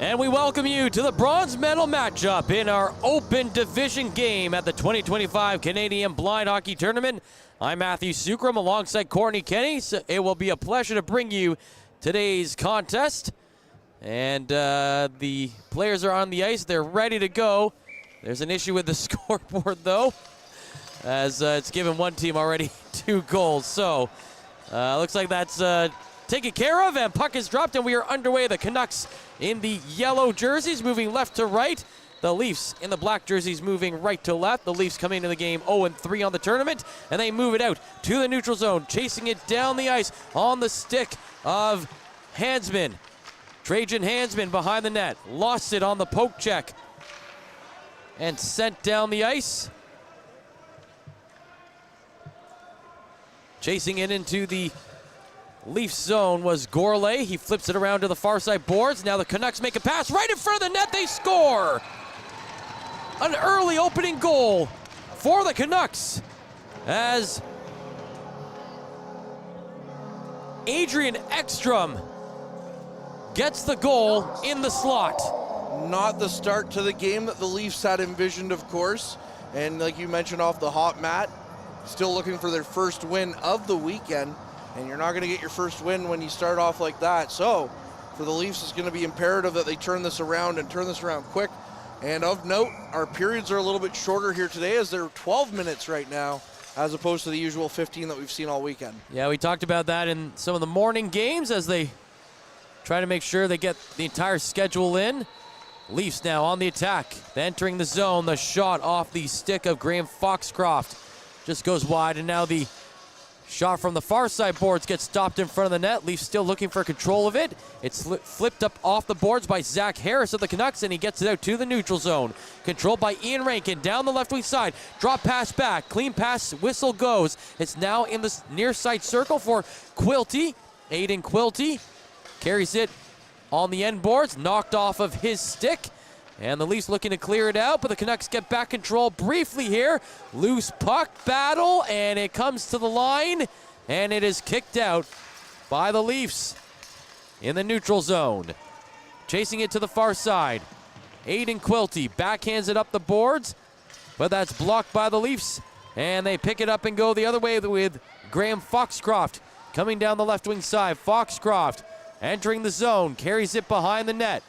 And we welcome you to the bronze medal matchup in our open division game at the 2025 Canadian Blind Hockey Tournament. I'm Matthew Sukram alongside Courtney Kenny. So it will be a pleasure to bring you today's contest. And the players are on the ice. They're ready to go. There's an issue with the scoreboard, though, as it's given one team already 2 goals. So looks like that's taken care of, and puck is dropped, and we are underway. The Canucks in the yellow jerseys moving left to right. The Leafs in the black jerseys moving right to left. The Leafs coming into the game 0-3 on the tournament, and they move it out to the neutral zone, chasing it down the ice on the stick of Hansman. Trajan Hansman behind the net, lost it on the poke check, and sent down the ice. Chasing it into the Leafs zone was Gourlay. He flips it around to the far side boards. Now the Canucks make a pass right in front of the net. They score! An early opening goal for the Canucks as Adrian Ekstrom gets the goal in the slot. Not the start to the game that the Leafs had envisioned, of course. And like you mentioned off the hot mat, still looking for their first win of the weekend. And you're not going to get your first win when you start off like that. So for the Leafs, it's going to be imperative that they turn this around and turn this around quick. And of note, our periods are a little bit shorter here today as they're 12 minutes right now, as opposed to the usual 15 that we've seen all weekend. Yeah, we talked about that in some of the morning games as they try to make sure they get the entire schedule in. Leafs now on the attack, entering the zone. The shot off the stick of Graham Foxcroft just goes wide, and now the shot from the far side boards gets stopped in front of the net. Leafs still looking for control of it. It's flipped up off the boards by Zach Harris of the Canucks, and he gets it out to the neutral zone. Controlled by Ian Rankin down the left wing side. Drop pass back. Clean pass. Whistle goes. It's now in the near side circle for Quilty. Aiden Quilty carries it on the end boards. Knocked off of his stick. And the Leafs looking to clear it out, but the Canucks get back control briefly here. Loose puck battle, and it comes to the line, and it is kicked out by the Leafs in the neutral zone. Chasing it to the far side. Aiden Quilty backhands it up the boards, but that's blocked by the Leafs, and they pick it up and go the other way with Graham Foxcroft coming down the left wing side. Foxcroft entering the zone, carries it behind the net.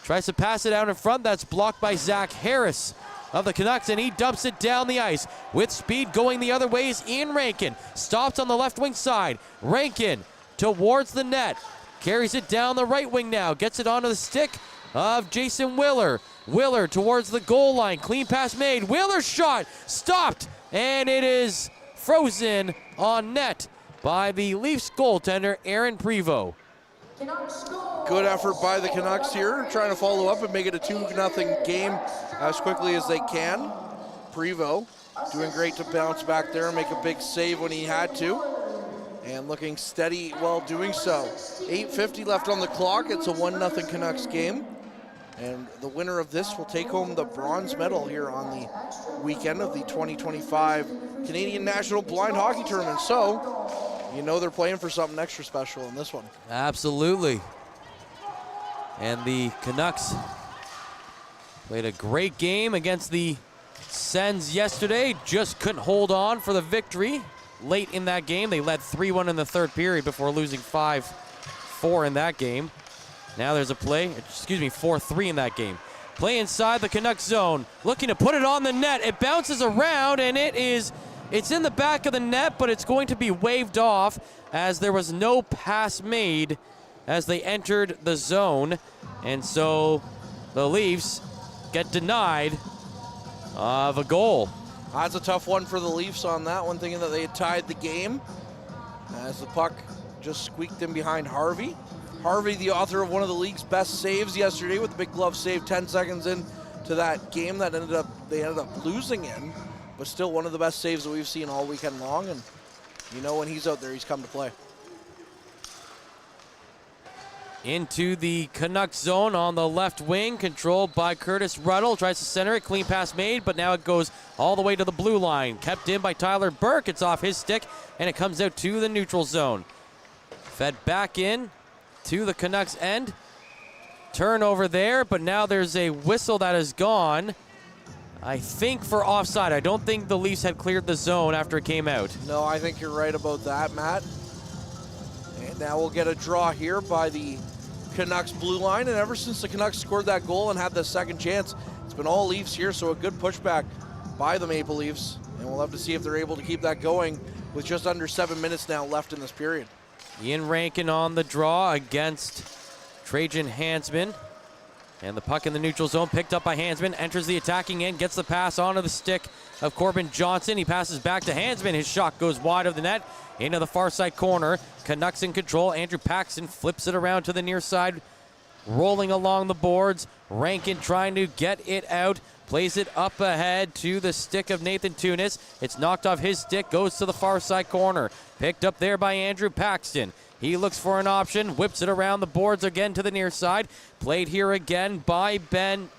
Tries to pass it out in front. That's blocked by Zach Harris of the Canucks, and he dumps it down the ice. With speed going the other way is Ian Rankin. Stops on the left wing side. Rankin towards the net. Carries it down the right wing now. Gets it onto the stick of Jason Willer. Willer towards the goal line. Clean pass made. Willer's shot stopped, and it is frozen on net by the Leafs goaltender, Aaron Prevost. Good effort by the Canucks here, trying to follow up and make it a 2-0 game as quickly as they can. Prevost doing great to bounce back there and make a big save when he had to, and looking steady while doing so. 8:50 left on the clock. It's a 1-0 Canucks game, and the winner of this will take home the bronze medal here on the weekend of the 2025 Canadian National Blind Hockey Tournament. So you know they're playing for something extra special in this one. Absolutely. And the Canucks played a great game against the Sens yesterday. Just couldn't hold on for the victory late in that game. They led 3-1 in the third period before losing 5-4 in that game. Now there's a play, 4-3 in that game. Play inside the Canucks zone, looking to put it on the net. It bounces around, and it's in the back of the net, but it's going to be waved off as there was no pass made as they entered the zone. And so the Leafs get denied of a goal. That's a tough one for the Leafs on that one, thinking that they had tied the game as the puck just squeaked in behind Harvey. Harvey, the author of one of the league's best saves yesterday with the big glove save 10 seconds into that game that they ended up losing in. But still one of the best saves that we've seen all weekend long, and you know when he's out there, he's come to play. Into the Canucks zone on the left wing, controlled by Curtis Ruddle. Tries to center it, clean pass made, but now it goes all the way to the blue line. Kept in by Tyler Burke. It's off his stick, and it comes out to the neutral zone. Fed back in to the Canucks end turnover there, but now there's a whistle that is gone. I think for offside. I don't think the Leafs had cleared the zone after it came out. No, I think you're right about that, Matt. And now we'll get a draw here by the Canucks blue line. And ever since the Canucks scored that goal and had the second chance, it's been all Leafs here, so a good pushback by the Maple Leafs. And we'll have to see if they're able to keep that going with just under 7 minutes now left in this period. Ian Rankin on the draw against Trajan Hansman. And the puck in the neutral zone picked up by Hansman, enters the attacking end, gets the pass onto the stick of Corbin Johnson. He passes back to Hansman. His shot goes wide of the net into the far side corner. Canucks in control. Andrew Paxton flips it around to the near side, rolling along the boards. Rankin trying to get it out. Plays it up ahead to the stick of Nathan Tunis. It's knocked off his stick, goes to the far side corner. Picked up there by Andrew Paxton. He looks for an option, whips it around the boards again to the near side. Played here again by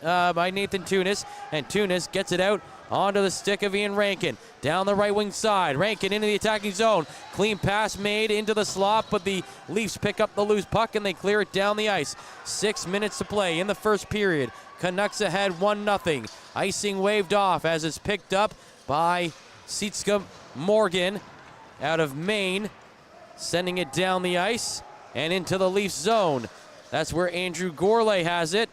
Nathan Tunis, and Tunis gets it out onto the stick of Ian Rankin. Down the right wing side, Rankin into the attacking zone. Clean pass made into the slot, but the Leafs pick up the loose puck and they clear it down the ice. 6 minutes to play in the first period. Canucks ahead 1-0. Icing waved off as it's picked up by Sietska Morgan out of Maine, sending it down the ice and into the Leafs zone. That's where Andrew Gourlay has it.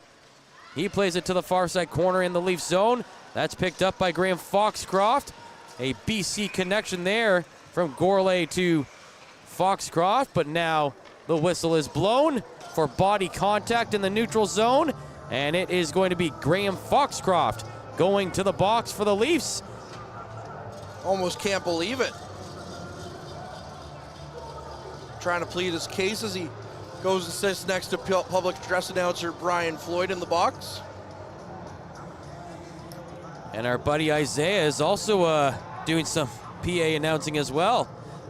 He plays it to the far side corner in the Leafs zone. That's picked up by Graham Foxcroft. A BC connection there from Gourlay to Foxcroft, but now the whistle is blown for body contact in the neutral zone, and it is going to be Graham Foxcroft going to the box for the Leafs. Almost can't believe it. Trying to plead his case as he goes and sits next to public address announcer Brian Floyd in the box. And our buddy Isaiah is also doing some PA announcing as well.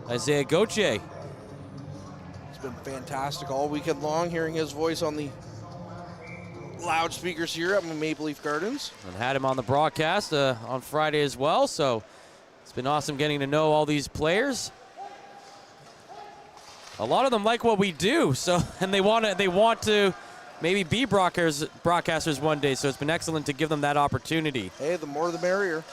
Isaiah Gauthier. It's been fantastic all weekend long hearing his voice on the loudspeakers here at Maple Leaf Gardens. And had him on the broadcast on Friday as well, so it's been awesome getting to know all these players. A lot of them like what we do, so and they want to maybe be broadcasters one day, so it's been excellent to give them that opportunity. Hey, the more the merrier.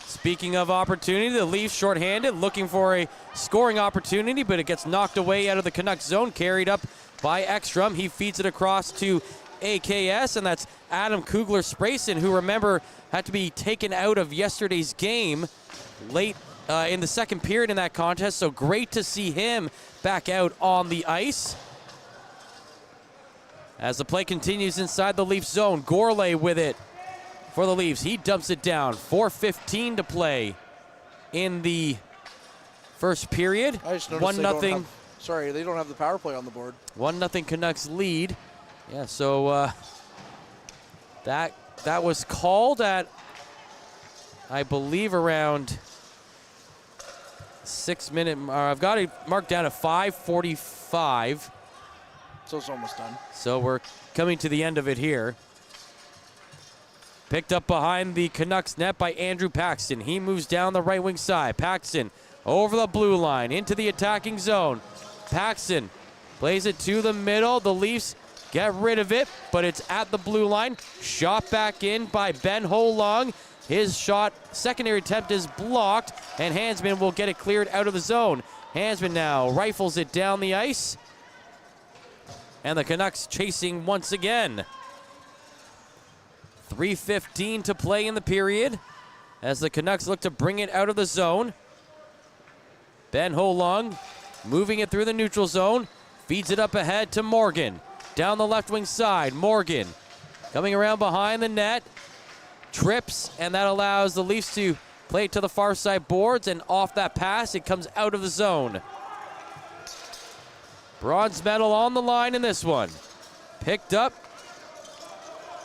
Speaking of opportunity, the Leafs shorthanded, looking for a scoring opportunity, but it gets knocked away out of the Canucks zone, carried up by Ekstrom. He feeds it across to AKS, and that's Adam Kugler-Sprayson, who, remember, had to be taken out of yesterday's game late in the second period in that contest, so great to see him back out on the ice. As the play continues inside the Leafs zone, Gourlay with it for the Leafs. He dumps it down. 4:15 to play in the first period. I just noticed 1-0. They don't have the power play on the board. 1-0 Canucks lead. Yeah, so that was called at, I believe, around 6 minute. I've got it marked down at 5:45. So it's almost done. So we're coming to the end of it here. Picked up behind the Canucks net by Andrew Paxton. He moves down the right wing side. Paxton over the blue line into the attacking zone. Paxton plays it to the middle. The Leafs get rid of it, but it's at the blue line. Shot back in by Ben Holong. His shot, secondary attempt, is blocked, and Hansman will get it cleared out of the zone. Hansman now rifles it down the ice, and the Canucks chasing once again. 3:15 to play in the period as the Canucks look to bring it out of the zone. Ben Holong moving it through the neutral zone, feeds it up ahead to Morgan. Down the left wing side, Morgan coming around behind the net, trips, and that allows the Leafs to play it to the far side boards, and off that pass, it comes out of the zone. Bronze medal on the line in this one. Picked up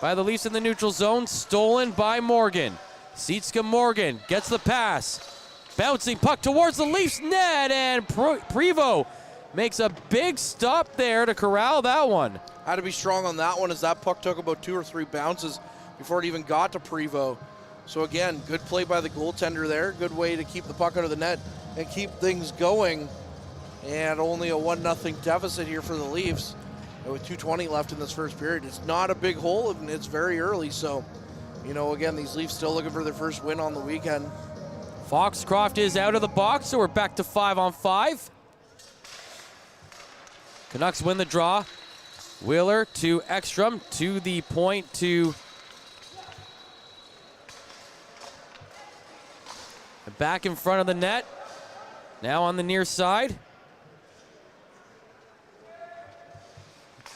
by the Leafs in the neutral zone, stolen by Morgan. Sietska Morgan gets the pass. Bouncing puck towards the Leafs net, and Prevost makes a big stop there to corral that one. Had to be strong on that one as that puck took about 2 or 3 bounces before it even got to Prevost. So again, good play by the goaltender there. Good way to keep the puck out of the net and keep things going. And only a 1-0 deficit here for the Leafs. with 2:20 left in this first period. It's not a big hole, and it's very early. So, again, these Leafs still looking for their first win on the weekend. Foxcroft is out of the box, so we're back to 5-on-5. Canucks win the draw. Wheeler to Ekstrom, to the point to back in front of the net. Now on the near side.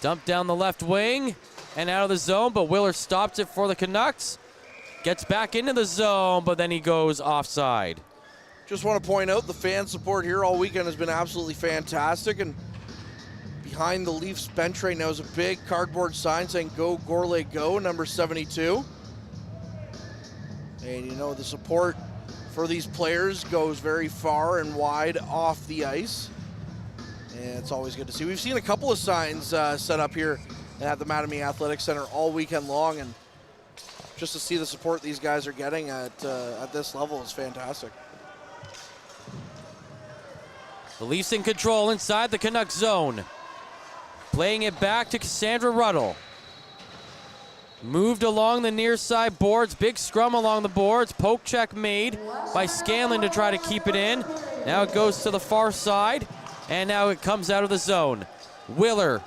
Dump down the left wing and out of the zone, but Wheeler stops it for the Canucks. Gets back into the zone, but then he goes offside. Just want to point out the fan support here all weekend has been absolutely fantastic, and behind the Leafs bench right now is a big cardboard sign saying "Go Gourlay Go," number 72. And the support for these players goes very far and wide off the ice. And it's always good to see. We've seen a couple of signs set up here at the Mattamy Athletic Center all weekend long, and just to see the support these guys are getting at this level is fantastic. The Leafs in control inside the Canucks zone. Playing it back to Cassandra Ruddle. Moved along the near side boards. Big scrum along the boards. Poke check made by Scanlon to try to keep it in. Now it goes to the far side, and now it comes out of the zone. Wheeler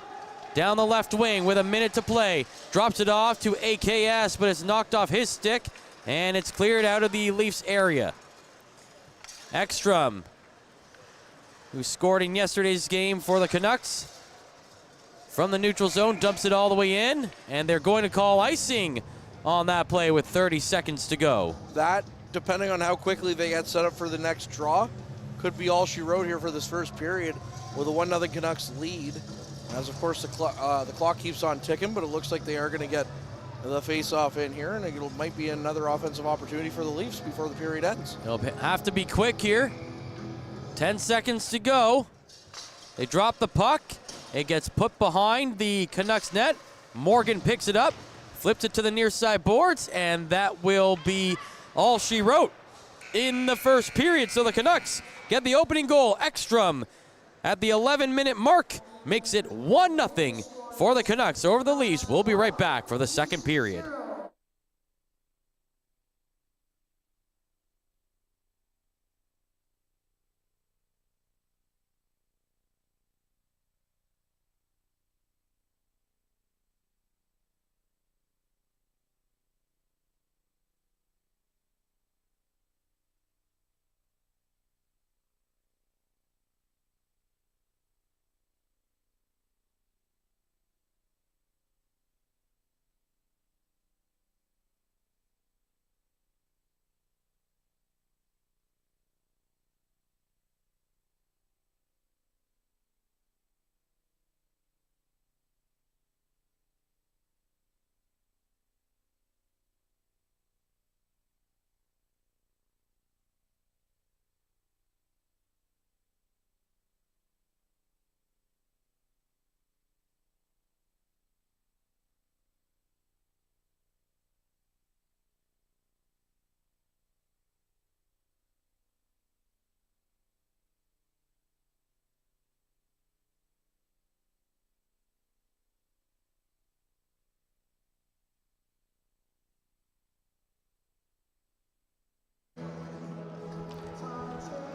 down the left wing with a minute to play. Drops it off to AKS, but it's knocked off his stick, and it's cleared out of the Leafs area. Ekstrom, who scored in yesterday's game for the Canucks, from the neutral zone, dumps it all the way in, and they're going to call icing on that play with 30 seconds to go. That, depending on how quickly they get set up for the next draw, could be all she wrote here for this first period with a 1-0 Canucks lead. As, of course, the clock keeps on ticking, but it looks like they are going to get the face-off in here, and it might be another offensive opportunity for the Leafs before the period ends. They'll have to be quick here. 10 seconds to go. They drop the puck. It gets put behind the Canucks net. Morgan picks it up, flips it to the near side boards, and that will be all she wrote in the first period. So the Canucks get the opening goal. Ekstrom at the 11-minute mark makes it 1-0 for the Canucks over the Leafs. We'll be right back for the second period.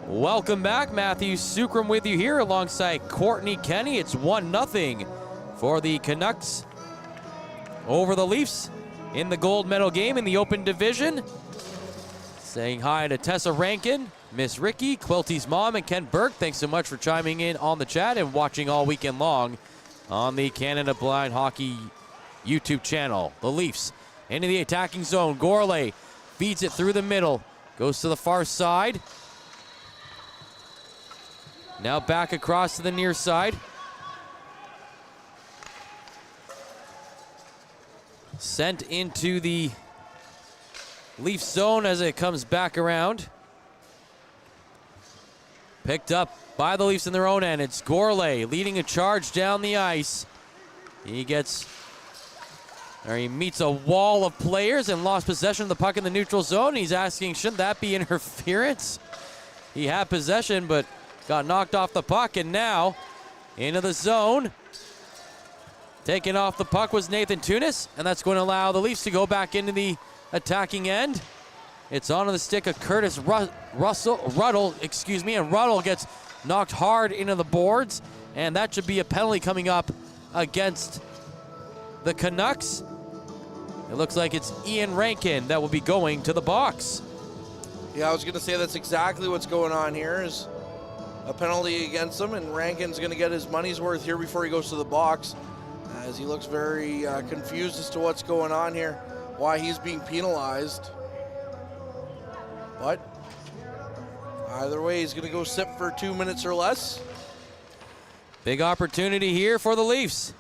Welcome back. Matthew Sukram with you here alongside Courtney Kenny. It's 1-0 for the Canucks over the Leafs in the gold medal game in the Open Division. Saying hi to Tessa Rankin, Miss Ricky, Quilty's mom, and Ken Burke. Thanks so much for chiming in on the chat and watching all weekend long on the Canada Blind Hockey YouTube channel. The Leafs into the attacking zone. Gourlay feeds it through the middle. Goes to the far side. Now back across to the near side. Sent into the Leafs zone as it comes back around. Picked up by the Leafs in their own end. It's Gourlay leading a charge down the ice. He meets a wall of players and lost possession of the puck in the neutral zone. He's asking, shouldn't that be interference? He had possession, but got knocked off the puck, and now into the zone. Taking off the puck was Nathan Tunis, and that's going to allow the Leafs to go back into the attacking end. It's onto the stick of Curtis Ruddle, and Ruddle gets knocked hard into the boards, and that should be a penalty coming up against the Canucks. It looks like it's Ian Rankin that will be going to the box. Yeah, I was going to say that's exactly what's going on here, is a penalty against him, and Rankin's going to get his money's worth here before he goes to the box, as he looks very confused as to what's going on here, why he's being penalized. But either way, he's going to go sit for 2 minutes or less. Big opportunity here for the Leafs.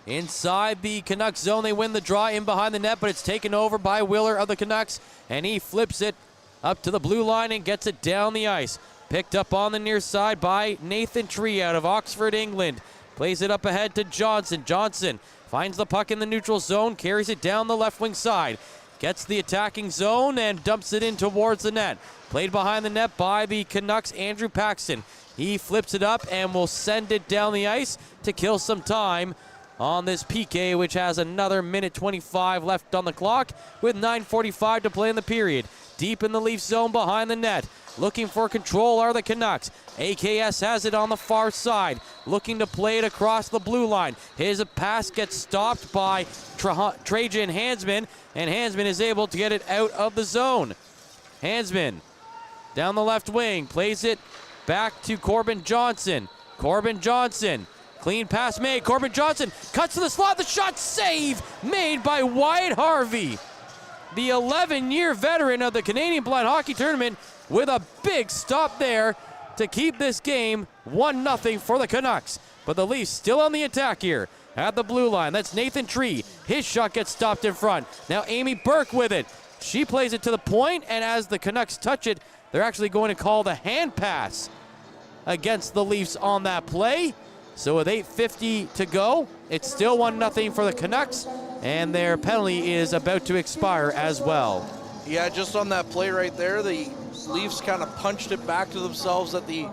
Inside the Canucks zone, they win the draw in behind the net, but it's taken over by Willer of the Canucks, and he flips it up to the blue line and gets it down the ice. Picked up on the near side by Nathan Tree out of Oxford, England. Plays it up ahead to Johnson. Johnson finds the puck in the neutral zone, carries it down the left wing side. Gets the attacking zone and dumps it in towards the net. Played behind the net by the Canucks, Andrew Paxton. He flips it up and will send it down the ice to kill some time on this PK, which has another minute 25 left on the clock with 9:45 to play in the period. Deep in the Leaf zone behind the net. Looking for control are the Canucks. AKS has it on the far side, looking to play it across the blue line. His pass gets stopped by Trajan Hansman, and Hansman is able to get it out of the zone. Hansman down the left wing, plays it back to Corbin Johnson. Corbin Johnson, clean pass made. Corbin Johnson cuts to the slot. The shot save made by Wyatt Harvey, the 11-year veteran of the Canadian Blind Hockey Tournament, with a big stop there to keep this game 1-0 for the Canucks. But the Leafs still on the attack here at the blue line. That's Nathan Tree. His shot gets stopped in front. Now Amy Burke with it. She plays it to the point, and as the Canucks touch it, they're actually going to call the hand pass against the Leafs on that play. So with 8:50 to go, it's still 1-0 for the Canucks, and their penalty is about to expire as well. Yeah, just on that play right there, the Leafs kind of punched it back to themselves at the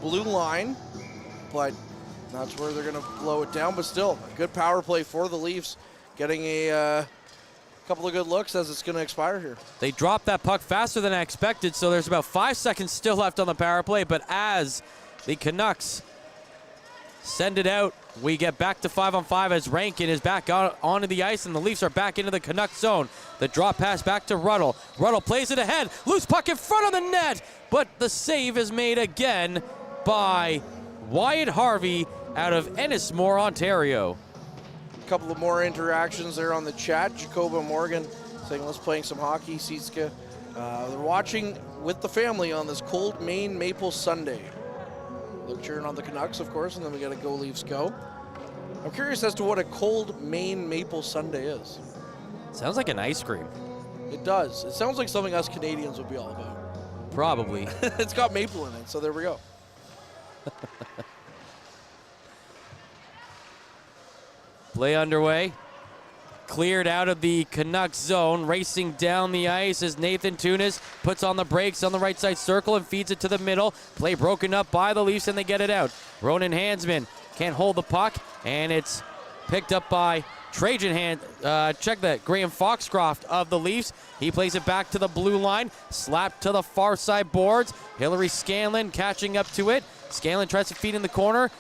blue line, but that's where they're going to blow it down. But still, a good power play for the Leafs, getting a couple of good looks as it's going to expire here. They dropped that puck faster than I expected, so there's about 5 seconds still left on the power play, but as the Canucks send it out, we get back to 5-on-5 as Rankin is back onto the ice, and the Leafs are back into the Canucks zone. The drop pass back to Ruddle. Ruddle plays it ahead. Loose puck in front of the net, but the save is made again by Wyatt Harvey out of Ennismore, Ontario. A couple of more interactions there on the chat. Jacoba Morgan saying, let's playing some hockey. Sitska, they're watching with the family on this cold Maine Maple Sunday. Look, cheering on the Canucks, of course, and then we got to Go Leafs Go. I'm curious as to what a cold Maine Maple Sunday is. Sounds like an ice cream. It does. It sounds like something us Canadians would be all about. Probably. It's got maple in it, so there we go. Play underway. Cleared out of the Canucks zone. Racing down the ice as Nathan Tunis puts on the brakes on the right side circle and feeds it to the middle. Play broken up by the Leafs, and they get it out. Ronan Hansman can't hold the puck, and it's picked up by Graham Foxcroft of the Leafs. He plays it back to the blue line. Slapped to the far side boards. Hillary Scanlon catching up to it. Scanlon tries to feed in the corner.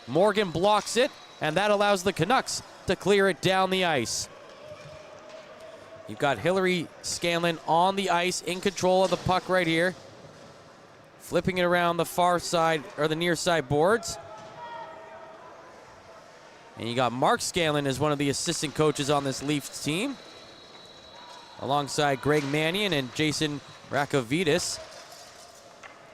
Morgan blocks it, and that allows the Canucks to clear it down the ice. You've got Hillary Scanlon on the ice, in control of the puck right here. Flipping it around the far side, or the near side boards. And you got Mark Scanlon as one of the assistant coaches on this Leafs team, alongside Greg Mannion and Jason Rakovitis.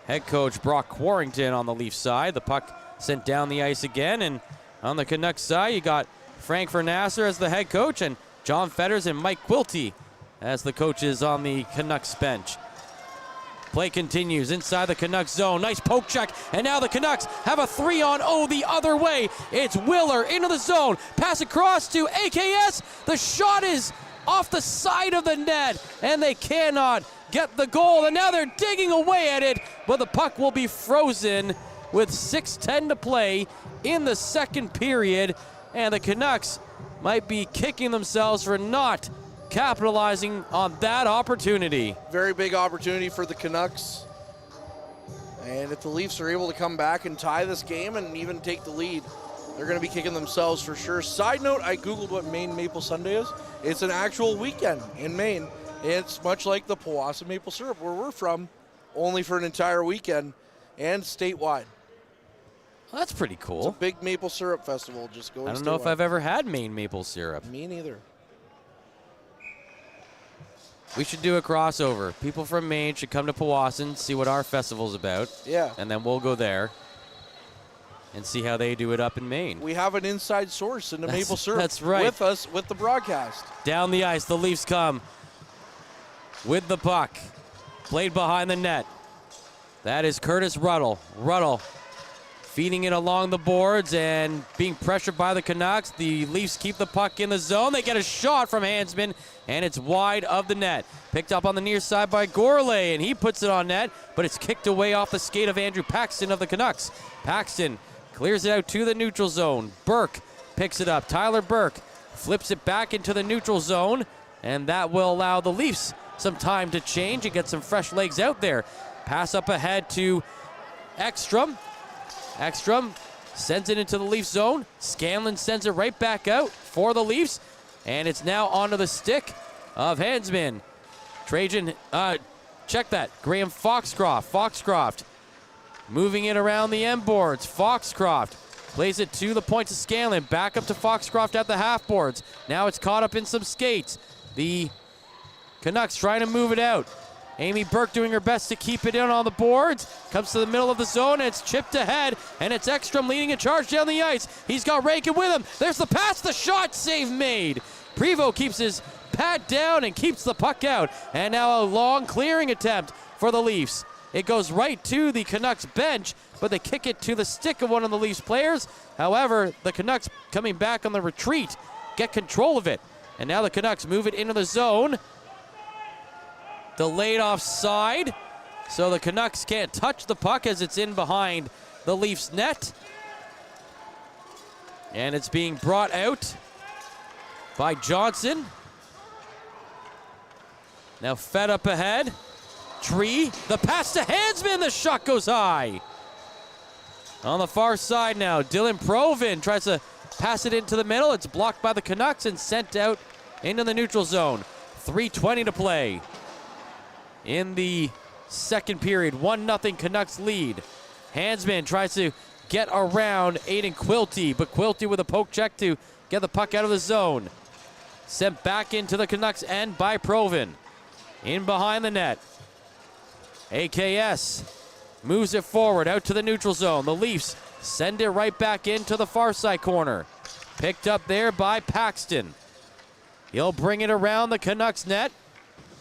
Head coach Brock Quarrington on the Leafs side. The puck sent down the ice again, and on the Canucks side, you got Frank Vernasser as the head coach, and John Fetters and Mike Quilty as the coaches on the Canucks bench. Play continues inside the Canucks zone. Nice poke check, and now the Canucks have a 3-on-0 the other way. It's Willer into the zone. Pass across to AKS. The shot is off the side of the net, and they cannot get the goal. And now they're digging away at it, but the puck will be frozen with 6:10 to play in the second period. And the Canucks might be kicking themselves for not capitalizing on that opportunity. Very big opportunity for the Canucks. And if the Leafs are able to come back and tie this game and even take the lead, they're going to be kicking themselves for sure. Side note, I Googled what Maine Maple Sunday is. It's an actual weekend in Maine. It's much like the Powassan Maple Syrup, where we're from, only for an entire weekend and statewide. Well, that's pretty cool. It's a big maple syrup festival. Just going. I don't know if I've ever had Maine maple syrup. Me neither. We should do a crossover. People from Maine should come to Powassan, see what our festival's about. Yeah. And then we'll go there and see how they do it up in Maine. We have an inside source in the maple syrup. That's right. With us with the broadcast. Down the ice, the Leafs come with the puck. Played behind the net. That is Curtis Ruddle. Ruddle feeding it along the boards and being pressured by the Canucks. The Leafs keep the puck in the zone. They get a shot from Hansman, and it's wide of the net. Picked up on the near side by Gourlay, and he puts it on net, but it's kicked away off the skate of Andrew Paxton of the Canucks. Paxton clears it out to the neutral zone. Burke picks it up. Tyler Burke flips it back into the neutral zone, and that will allow the Leafs some time to change and get some fresh legs out there. Pass up ahead to Ekstrom. Ekstrom sends it into the Leaf zone. Scanlon sends it right back out for the Leafs, and it's now onto the stick of Hansman. Trajan, check that. Graham Foxcroft. Foxcroft moving it around the end boards. Foxcroft plays it to the point to Scanlon. Back up to Foxcroft at the half boards. Now it's caught up in some skates. The Canucks trying to move it out. Amy Burke doing her best to keep it in on the boards. Comes to the middle of the zone, and it's chipped ahead, and it's Ekstrom leading a charge down the ice. He's got Rankin with him. There's the pass, the shot, save made. Prevost keeps his pad down and keeps the puck out. And now a long clearing attempt for the Leafs. It goes right to the Canucks bench, but they kick it to the stick of one of the Leafs players. However, the Canucks coming back on the retreat get control of it. And now the Canucks move it into the zone. Delayed offside, so the Canucks can't touch the puck as it's in behind the Leafs net. And it's being brought out by Johnson. Now fed up ahead. Tree, the pass to Hansman, the shot goes high. On the far side now, Dylan Provin tries to pass it into the middle. It's blocked by the Canucks and sent out into the neutral zone. 3:20 to play in the second period. 1-0 Canucks lead. Hansman tries to get around Aiden Quilty, but Quilty with a poke check to get the puck out of the zone. Sent back into the Canucks end by Provin. In behind the net. AKS moves it forward out to the neutral zone. The Leafs send it right back into the far side corner. Picked up there by Paxton. He'll bring it around the Canucks net.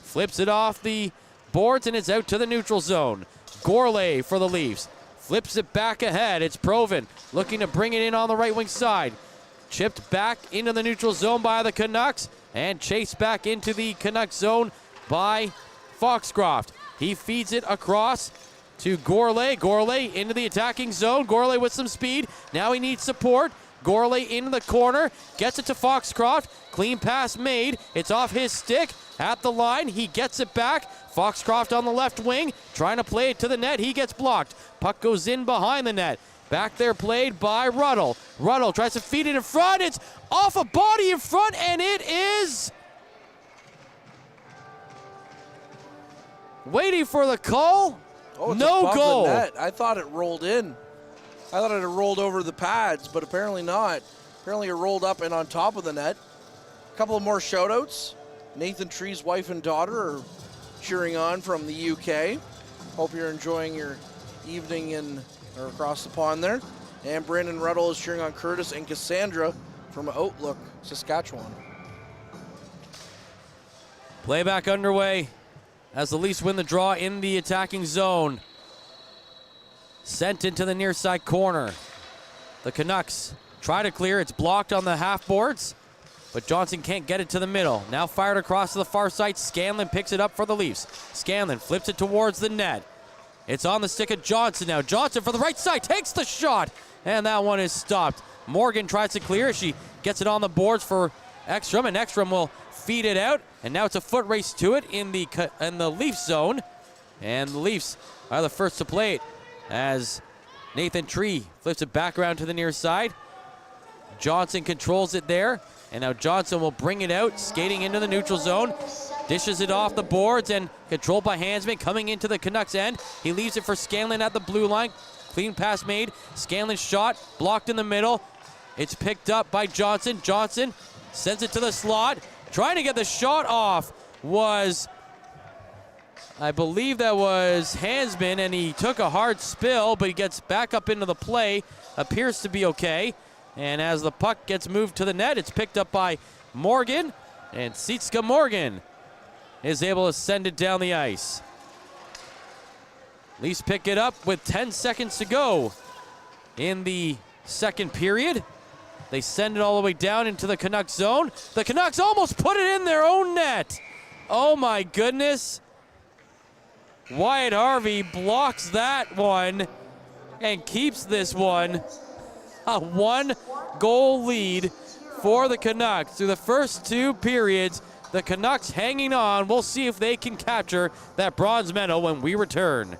Flips it off the boards, and it's out to the neutral zone. Gourlay for the Leafs. Flips it back ahead. It's Provin looking to bring it in on the right wing side. Chipped back into the neutral zone by the Canucks and chased back into the Canucks zone by Foxcroft. He feeds it across to Gourlay. Gourlay into the attacking zone. Gourlay with some speed. Now he needs support. Gourlay into the corner. Gets it to Foxcroft. Clean pass made. It's off his stick. At the line, he gets it back. Foxcroft on the left wing, trying to play it to the net. He gets blocked. Puck goes in behind the net. Back there played by Ruddle. Ruddle tries to feed it in front. It's off a body in front, and it is waiting for the call. Oh, it's no above goal. the net. I thought it rolled in. I thought it had rolled over the pads, but apparently not. Apparently it rolled up and on top of the net. A couple of more shout-outs. Nathan Tree's wife and daughter are cheering on from the UK. Hope you're enjoying your evening or across the pond there. And Brandon Ruddle is cheering on Curtis and Cassandra from Outlook, Saskatchewan. Playback underway as the Leafs win the draw in the attacking zone. Sent into the near side corner. The Canucks try to clear. It's blocked on the half boards, but Johnson can't get it to the middle. Now fired across to the far side. Scanlon picks it up for the Leafs. Scanlon flips it towards the net. It's on the stick of Johnson now. Johnson for the right side takes the shot, and that one is stopped. Morgan tries to clear. She gets it on the boards for Ekstrom, and Ekstrom will feed it out. And now it's a foot race to it in the Leafs zone. And the Leafs are the first to play it as Nathan Tree flips it back around to the near side. Johnson controls it there. And now Johnson will bring it out, skating into the neutral zone. Dishes it off the boards and controlled by Hansman coming into the Canucks end. He leaves it for Scanlon at the blue line. Clean pass made. Scanlon's shot blocked in the middle. It's picked up by Johnson. Johnson sends it to the slot. Trying to get the shot off was, I believe that was Hansman, and he took a hard spill, but he gets back up into the play. Appears to be okay. And as the puck gets moved to the net, it's picked up by Morgan. And Sietska Morgan is able to send it down the ice. Leafs pick it up with 10 seconds to go in the second period. They send it all the way down into the Canucks zone. The Canucks almost put it in their own net. Oh my goodness. Wyatt Harvey blocks that one and keeps this one. A 1-goal lead for the Canucks through the first two periods. The Canucks hanging on. We'll see if they can capture that bronze medal when we return.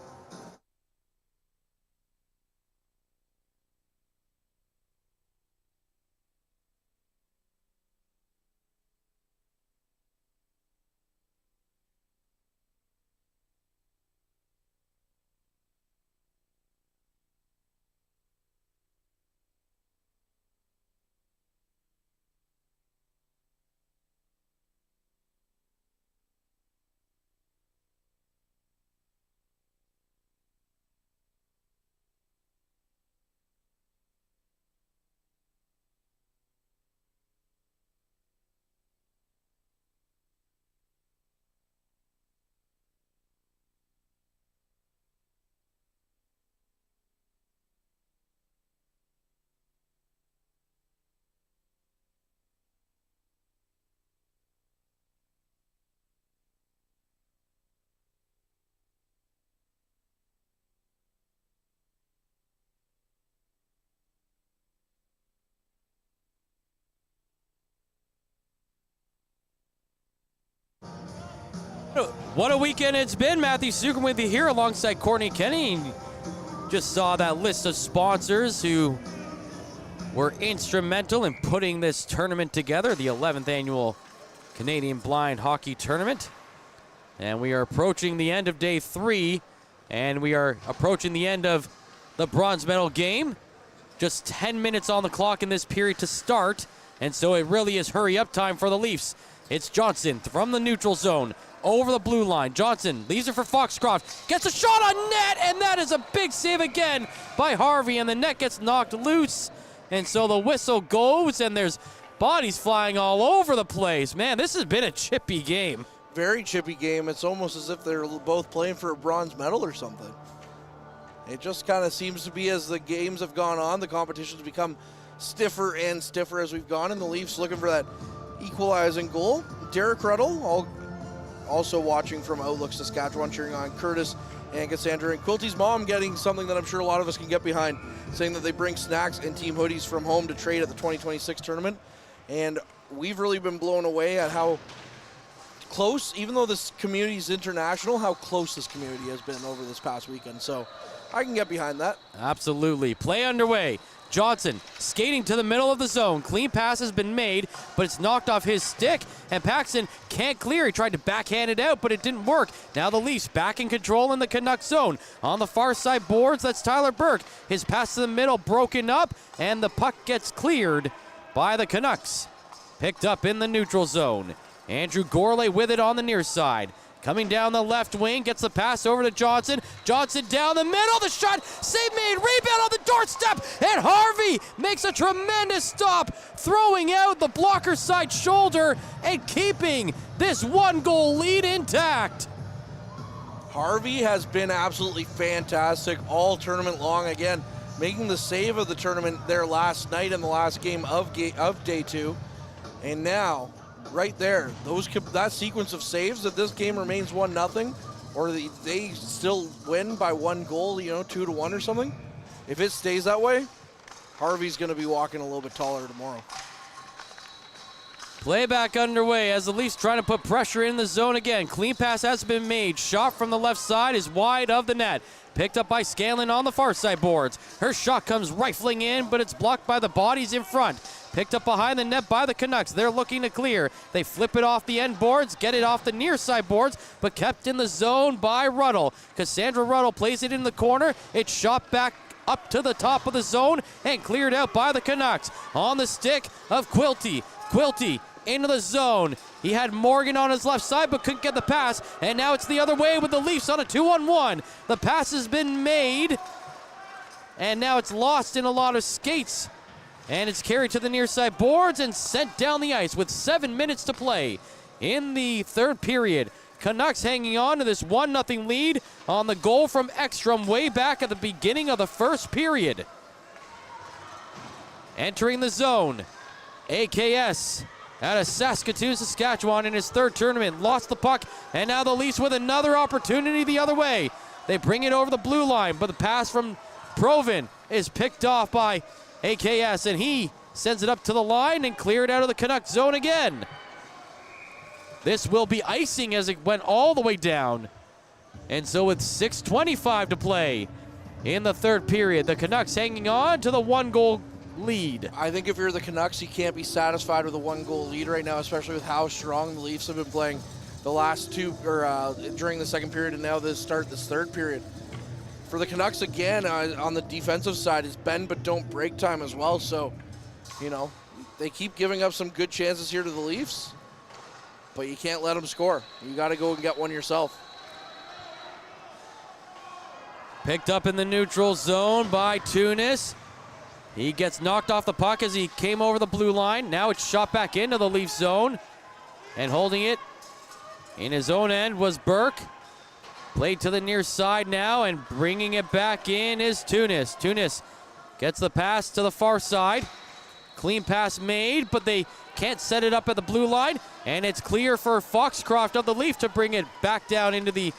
What a weekend it's been. Matthew Sukin with you here alongside Courtney Kenny. Just saw that list of sponsors who were instrumental in putting this tournament together, the 11th annual Canadian Blind Hockey Tournament. And we are approaching the end of day 3, and we are approaching the end of the bronze medal game. Just 10 minutes on the clock in this period to start, and so it really is hurry up time for the Leafs. It's Johnson from the neutral zone over the blue line. Johnson leaves it for Foxcroft. Gets a shot on net, and that is a big save again by Harvey, and the net gets knocked loose. And so the whistle goes, and there's bodies flying all over the place. Man, this has been a chippy game. Very chippy game. It's almost as if they're both playing for a bronze medal or something. It just kind of seems to be, as the games have gone on, the competition's become stiffer and stiffer as we've gone, and the Leafs looking for that equalizing goal. Derek Ruddle, also watching from Outlook, Saskatchewan, cheering on Curtis and Cassandra. And Quilty's mom getting something that I'm sure a lot of us can get behind, saying that they bring snacks and team hoodies from home to trade at the 2026 tournament. And we've really been blown away at how close, even though this community is international, how close this community has been over this past weekend. So I can get behind that. Absolutely. Play underway. Johnson skating to the middle of the zone. Clean pass has been made, but it's knocked off his stick, and Paxton can't clear. He tried to backhand it out, but it didn't work. Now the Leafs back in control in the Canucks zone. On the far side boards, that's Tyler Burke. His pass to the middle broken up, and the puck gets cleared by the Canucks. Picked up in the neutral zone. Andrew Gourlay with it on the near side. Coming down the left wing, gets the pass over to Johnson. Johnson down the middle, the shot, save made, rebound on the doorstep, and Harvey makes a tremendous stop, throwing out the blocker side shoulder and keeping this 1-goal lead intact. Harvey has been absolutely fantastic all tournament long. Again, making the save of the tournament there last night in the last game of day 2. And now, right there, that sequence of saves, that this game remains 1-0, or they still win by 1 goal, 2-1 or something. If it stays that way, Harvey's going to be walking a little bit taller tomorrow. Playback underway as the Leafs trying to put pressure in the zone again. Clean pass has been made. Shot from the left side is wide of the net. Picked up by Scanlon on the far side boards. Her shot comes rifling in, but it's blocked by the bodies in front. Picked up behind the net by the Canucks. They're looking to clear. They flip it off the end boards, get it off the near side boards, but kept in the zone by Ruddle. Cassandra Ruddle plays it in the corner. It's shot back up to the top of the zone and cleared out by the Canucks. On the stick of Quilty. Quilty into the zone. He had Morgan on his left side but couldn't get the pass, and now it's the other way with the Leafs on a 2-on-1. The pass has been made, and now it's lost in a lot of skates, and it's carried to the near side boards and sent down the ice with 7 minutes to play in the third period. Canucks hanging on to this 1-0 lead on the goal from Ekstrom way back at the beginning of the first period. Entering the zone, AKS out of Saskatoon, Saskatchewan in his third tournament. Lost the puck, and now the Leafs with another opportunity the other way. They bring it over the blue line, but the pass from Proven is picked off by AKS, and he sends it up to the line and cleared out of the Canucks zone again. This will be icing as it went all the way down. And so with 6:25 to play in the third period, the Canucks hanging on to the 1-goal lead. I think if you're the Canucks, you can't be satisfied with a 1-goal lead right now, especially with how strong the Leafs have been playing the last two, or during the second period and now this third period. For the Canucks, again, on the defensive side, is bend but don't break time as well. So, you know, they keep giving up some good chances here to the Leafs, but you can't let them score. You got to go and get one yourself. Picked up in the neutral zone by Tunis. He gets knocked off the puck as he came over the blue line. Now it's shot back into the Leaf zone. And holding it in his own end was Burke. Played to the near side now, and bringing it back in is Tunis. Tunis gets the pass to the far side. Clean pass made, but they can't set it up at the blue line. And it's clear for Foxcroft of the Leaf to bring it back down into the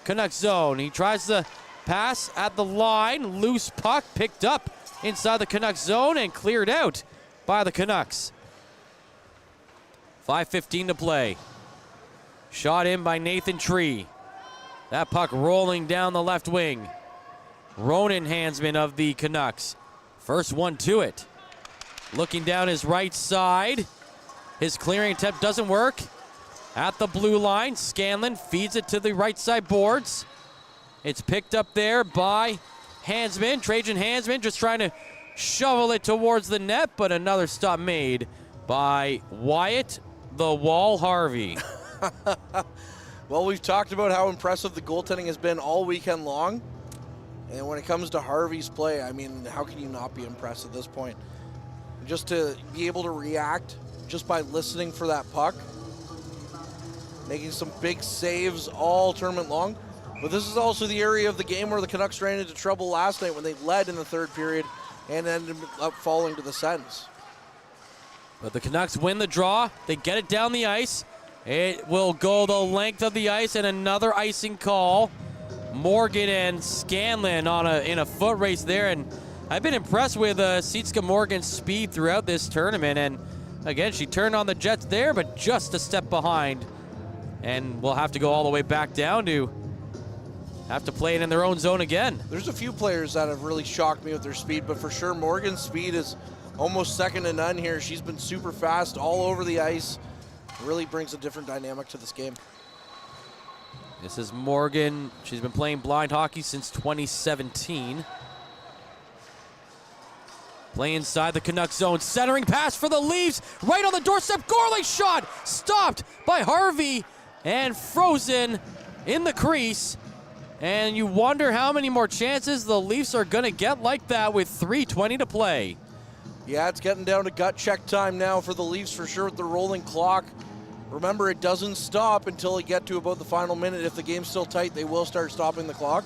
Canucks zone. He tries to pass at the line. Loose puck picked up inside the Canucks zone and cleared out by the Canucks. 5:15 to play. Shot in by Nathan Tree. That puck rolling down the left wing. Ronan Hansman of the Canucks. First one to it. Looking down his right side. His clearing attempt doesn't work. At the blue line, Scanlon feeds it to the right side boards. It's picked up there by Hansman, Trajan Hansman, just trying to shovel it towards the net, but another stop made by Wyatt the Wall Harvey. Well, we've talked about how impressive the goaltending has been all weekend long. And when it comes to Harvey's play, I mean, how can you not be impressed at this point? Just to be able to react just by listening for that puck, making some big saves all tournament long. But this is also the area of the game where the Canucks ran into trouble last night when they led in the third period and ended up falling to the Sens. But the Canucks win the draw. They get it down the ice. It will go the length of the ice, and another icing call. Morgan and Scanlon in a foot race there, and I've been impressed with Sietska Morgan's speed throughout this tournament. And again, she turned on the Jets there, but just a step behind. And we'll have to go all the way back down to have to play it in their own zone again. There's a few players that have really shocked me with their speed, but for sure Morgan's speed is almost second to none here. She's been super fast all over the ice. Really brings a different dynamic to this game. This is Morgan. She's been playing blind hockey since 2017. Play inside the Canucks zone. Centering pass for the Leafs. Right on the doorstep. Gourley shot. Stopped by Harvey and frozen in the crease. And you wonder how many more chances the Leafs are going to get like that with 3:20 to play. Yeah, it's getting down to gut check time now for the Leafs for sure with the rolling clock. Remember, it doesn't stop until they get to about the final minute. If the game's still tight, they will start stopping the clock.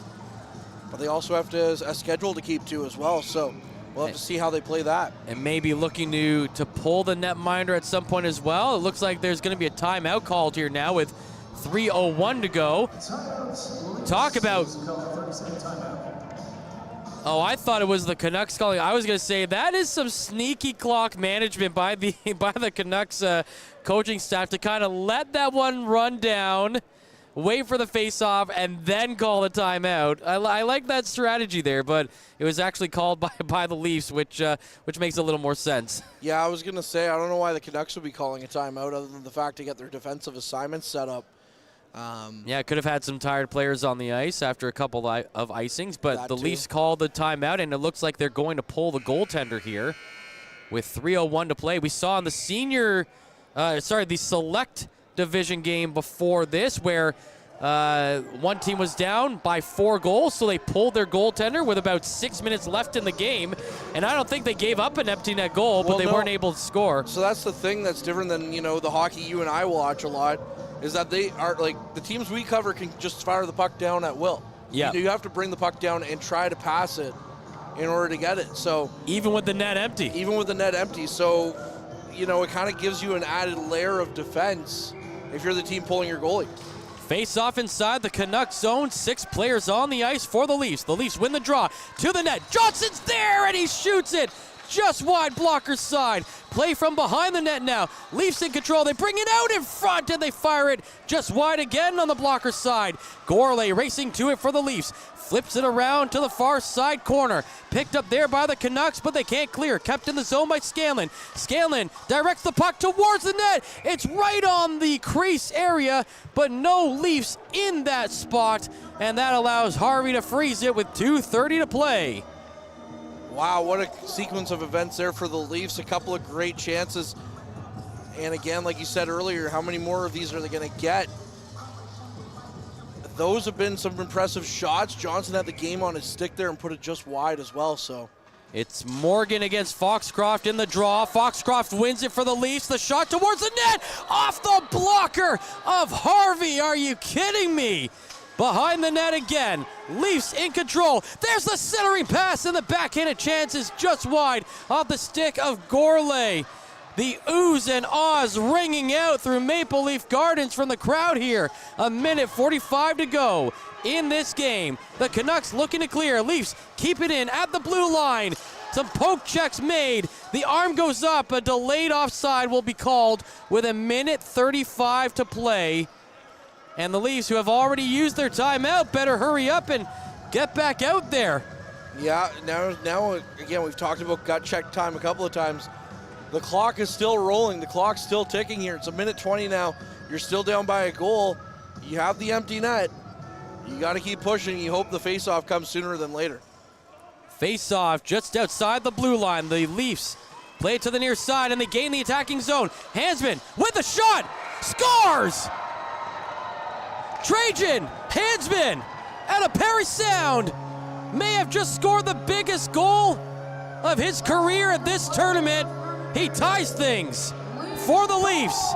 But they also have a schedule to keep to as well, so we'll have to see how they play that. And maybe looking to pull the netminder at some point as well. It looks like there's going to be a timeout called here now with 3:01 to go. Talk about Oh, I thought it was the Canucks calling. I was going to say that is some sneaky clock management by the Canucks coaching staff to kind of let that one run down, wait for the face-off, and then call the timeout. I like that strategy there, but it was actually called by the Leafs, which makes a little more sense. Yeah, I was going to say, I don't know why the Canucks would be calling a timeout other than the fact to get their defensive assignments set up. Yeah, could have had some tired players on the ice after a couple of icings, but the Leafs called the timeout, and it looks like they're going to pull the goaltender here with 3:01 to play. We saw in the the select division game before this where one team was down by 4 goals, so they pulled their goaltender with about 6 minutes left in the game, and I don't think they gave up an empty net goal, but they weren't able to score. So that's the thing that's different than, the hockey you and I watch a lot, is that they are, the teams we cover can just fire the puck down at will. Yeah. You have to bring the puck down and try to pass it in order to get it. So even with the net empty. So, it kind of gives you an added layer of defense if you're the team pulling your goalie. Face off inside the Canucks zone. 6 players on the ice for the Leafs. The Leafs win the draw to the net. Johnson's there, and he shoots it just wide blocker side. Play from behind the net now. Leafs in control. They bring it out in front, and they fire it just wide again on the blocker side. Gourlay racing to it for the Leafs. Flips it around to the far side corner. Picked up there by the Canucks, but they can't clear. Kept in the zone by Scanlon. Scanlon directs the puck towards the net. It's right on the crease area, but no Leafs in that spot, and that allows Harvey to freeze it with 2:30 to play. Wow, what a sequence of events there for the Leafs. A couple of great chances. And again, like you said earlier, how many more of these are they going to get? Those have been some impressive shots. Johnson had the game on his stick there and put it just wide as well. So it's Morgan against Foxcroft in the draw. Foxcroft wins it for the Leafs. The shot towards the net, off the blocker of Harvey. Are you kidding me? Behind the net again. Leafs in control. There's the centering pass, and the backhanded chance is just wide off the stick of Gourlay. The oohs and ahs ringing out through Maple Leaf Gardens from the crowd here. 1:45 to go in this game. The Canucks looking to clear. Leafs keep it in at the blue line. Some poke checks made. The arm goes up. A delayed offside will be called with 1:35 to play. And the Leafs, who have already used their timeout, better hurry up and get back out there. Yeah, now again, we've talked about gut check time a couple of times. The clock is still rolling. The clock's still ticking here. It's 1:20 now. You're still down by a goal. You have the empty net. You got to keep pushing. You hope the faceoff comes sooner than later. Face-off just outside the blue line. The Leafs play it to the near side, and they gain the attacking zone. Hansman with a shot. Scores! Trajan Hansman at a Perry Sound may have just scored the biggest goal of his career at this tournament. He ties things for the Leafs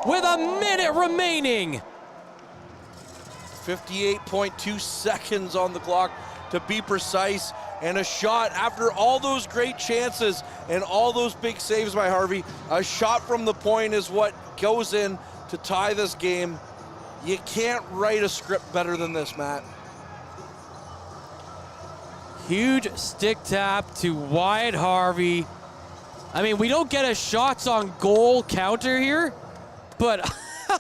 with 1 minute remaining. 58.2 seconds on the clock to be precise, and a shot after all those great chances and all those big saves by Harvey. A shot from the point is what goes in to tie this game. You can't write a script better than this, Matt. Huge stick tap to Wyatt Harvey. I mean, we don't get a shots on goal counter here, but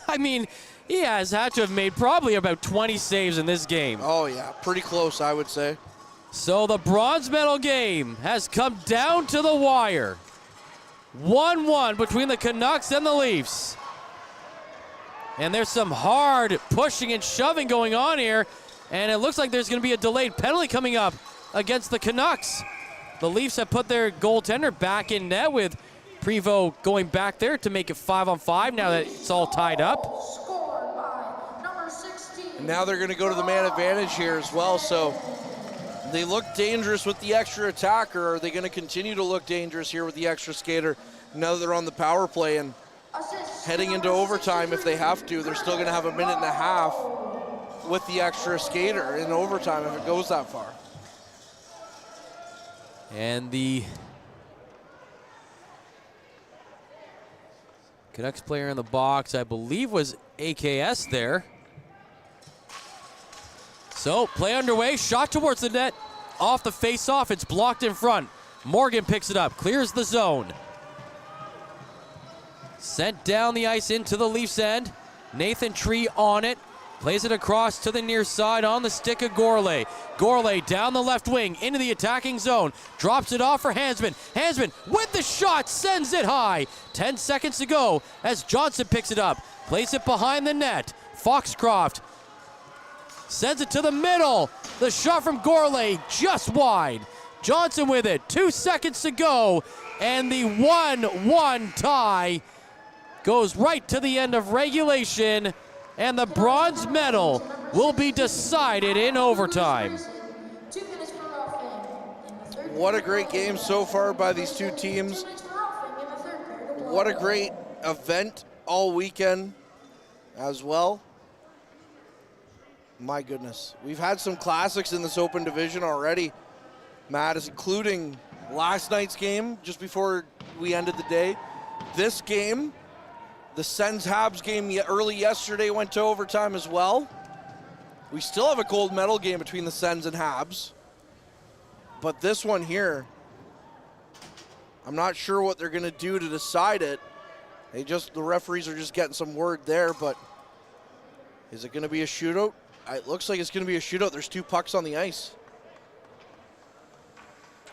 I mean, he has had to have made probably about 20 saves in this game. Oh yeah, pretty close, I would say. So the bronze medal game has come down to the wire. 1-1 between the Canucks and the Leafs. And there's some hard pushing and shoving going on here, and it looks like there's going to be a delayed penalty coming up against the Canucks. The Leafs have put their goaltender back in net, with Prevost going back there to make it 5-on-5 now that it's all tied up. And now they're going to go to the man advantage here as well, so they look dangerous with the extra attacker. Are they going to continue to look dangerous here with the extra skater now that they're on the power play and heading into overtime? If they have to, they're still going to have 1.5 minutes with the extra skater in overtime if it goes that far. And the Canucks player in the box, I believe, was AKS there. So play underway, shot towards the net. off the face-off. It's blocked in front. Morgan picks it up, clears the zone. Sent down the ice into the Leafs end. Nathan Tree on it. Plays it across to the near side on the stick of Gourlay. Gourlay down the left wing into the attacking zone. Drops it off for Hansman. Hansman with the shot, sends it high. 10 seconds to go as Johnson picks it up. Plays it behind the net. Foxcroft sends it to the middle. The shot from Gourlay just wide. Johnson with it. 2 seconds to go. And the 1-1 tie goes right to the end of regulation. And the bronze medal will be decided in overtime. What a great game so far by these two teams. What a great event all weekend as well. My goodness. We've had some classics in this open division already, Matt, including last night's game just before we ended the day. This game, the Sens-Habs game early yesterday, went to overtime as well. We still have a gold medal game between the Sens and Habs. But this one here, I'm not sure what they're going to do to decide it. The referees are just getting some word there, but is it going to be a shootout? It looks like it's going to be a shootout. There's 2 pucks on the ice.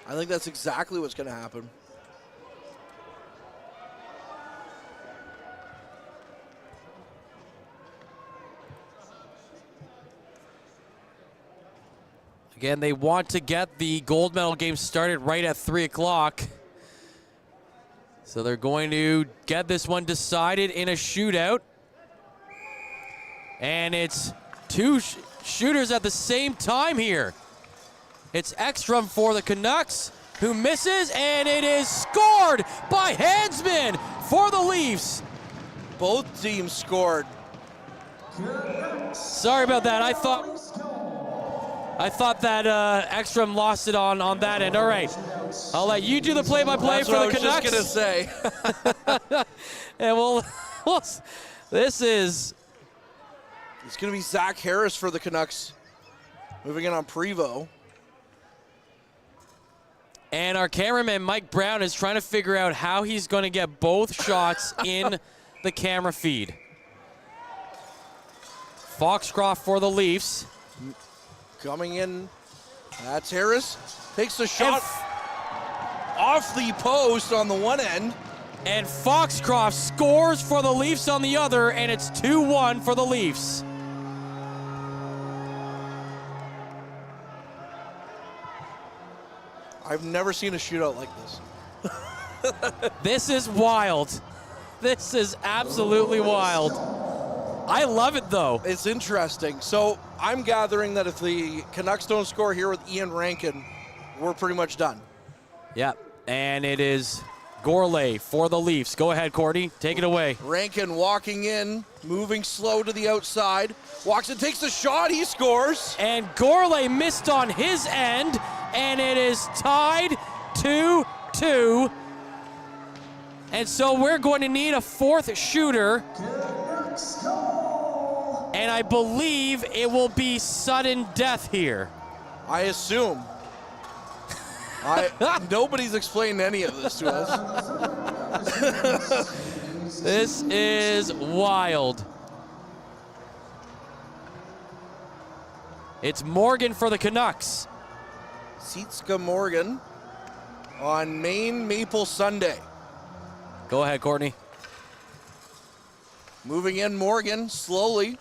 I think that's exactly what's going to happen. Again, they want to get the gold medal game started right at 3 o'clock. So they're going to get this one decided in a shootout. And it's 2 shooters at the same time here. It's Ekstrom for the Canucks, who misses, and it is scored by Hansman for the Leafs. Both teams scored. Sorry about that. I thought that Ekstrom lost it on that end. All right, I'll let you do the play-by-play for the Canucks. That's what I was just gonna say. And this is. It's gonna be Zach Harris for the Canucks, moving in on Prevost. And our cameraman Mike Brown is trying to figure out how he's going to get both shots in the camera feed. Foxcroft for the Leafs. Coming in, that's Harris. Takes the shot off the post on the one end. And Foxcroft scores for the Leafs on the other, and it's 2-1 for the Leafs. I've never seen a shootout like this. This is wild. This is absolutely wild. I love it, though. It's interesting. So I'm gathering that if the Canucks don't score here with Ian Rankin, we're pretty much done. Yep, and it is Gourlay for the Leafs. Go ahead, Cordy. Take it away. Rankin walking in, moving slow to the outside. Walks and takes the shot. He scores. And Gourlay missed on his end, and it is tied 2-2. And so we're going to need a 4th shooter. And I believe it will be sudden death here. I assume. Nobody's explained any of this to us. This is wild. It's Morgan for the Canucks. Sietska Morgan on Maine Maple Sunday. Go ahead, Courtney. Moving in Morgan slowly.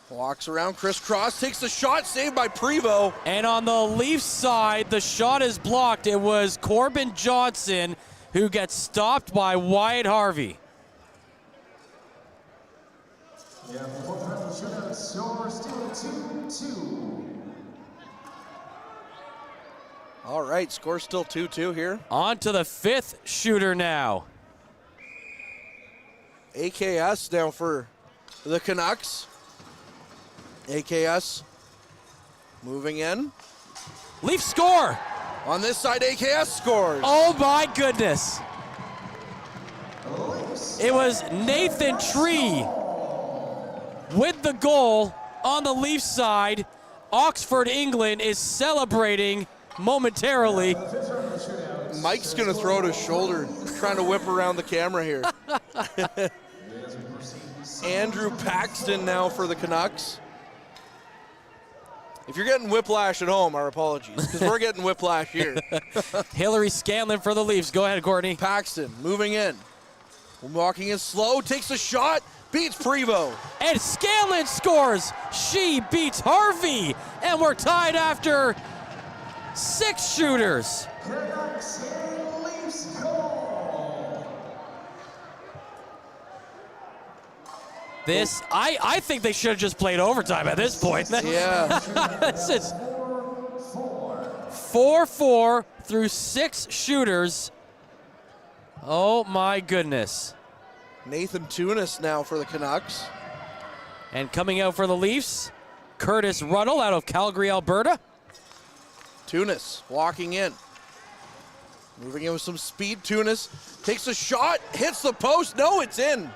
Walks around, crisscross, takes the shot, saved by Prevost. And on the Leafs side, the shot is blocked. It was Corbin Johnson who gets stopped by Wyatt Harvey. Yeah, so we're still 2-2. All right, score still 2-2 here. On to the 5th shooter now. AKS down for the Canucks. AKS moving in. Leafs score. On this side, AKS scores. Oh my goodness. It was Nathan Tree with the goal on the Leafs side. Oxford, England is celebrating momentarily. Mike's going to throw to his shoulder, trying to whip around the camera here. Andrew Paxton now for the Canucks. If you're getting whiplash at home, our apologies, because we're getting whiplash here. Hillary Scanlon for the Leafs. Go ahead, Courtney. Paxton moving in. Walking in slow, takes a shot, beats Prevost. And Scanlon scores. She beats Harvey. And we're tied after 6 shooters. Canucks and Leafs goal. This, I think they should have just played overtime at this point. Yeah. This is 4-4 through 6 shooters. Oh my goodness. Nathan Tunis now for the Canucks. And coming out for the Leafs, Curtis Ruddle out of Calgary, Alberta. Tunis walking in. Moving in with some speed. Tunis takes a shot, hits the post. No, it's in.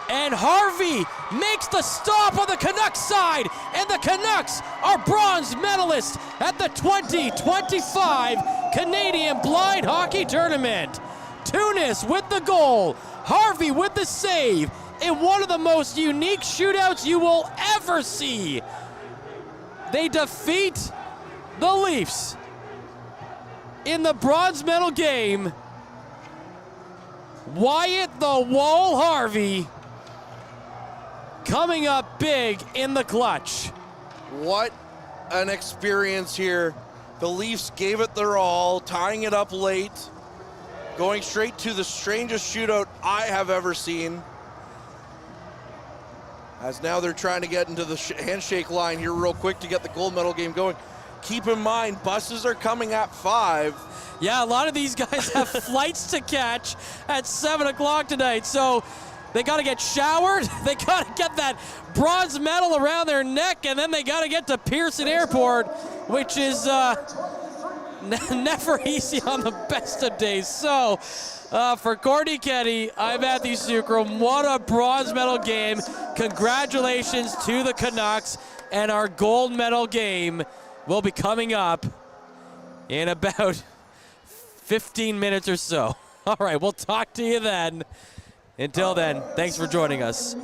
And Harvey makes the stop on the Canucks side. And the Canucks are bronze medalists at the 2025 Canadian Blind Hockey Tournament. Tunis with the goal. Harvey with the save. In one of the most unique shootouts you will ever see. They defeat the Leafs in the bronze medal game. Wyatt the Wall Harvey coming up big in the clutch. What an experience here. The Leafs gave it their all, tying it up late, going straight to the strangest shootout I have ever seen. As now they're trying to get into the handshake line here real quick to get the gold medal game going. Keep in mind, buses are coming at 5. Yeah, a lot of these guys have flights to catch at 7 o'clock tonight, so they got to get showered, they got to get that bronze medal around their neck, and then they got to get to Pearson Airport, which is never easy on the best of days. So, for Courtney Kenny, I'm Matthew Sukrum. What a bronze medal game. Congratulations to the Canucks, and our gold medal game will be coming up in about 15 minutes or so. All right, we'll talk to you then. Until then, thanks for joining us.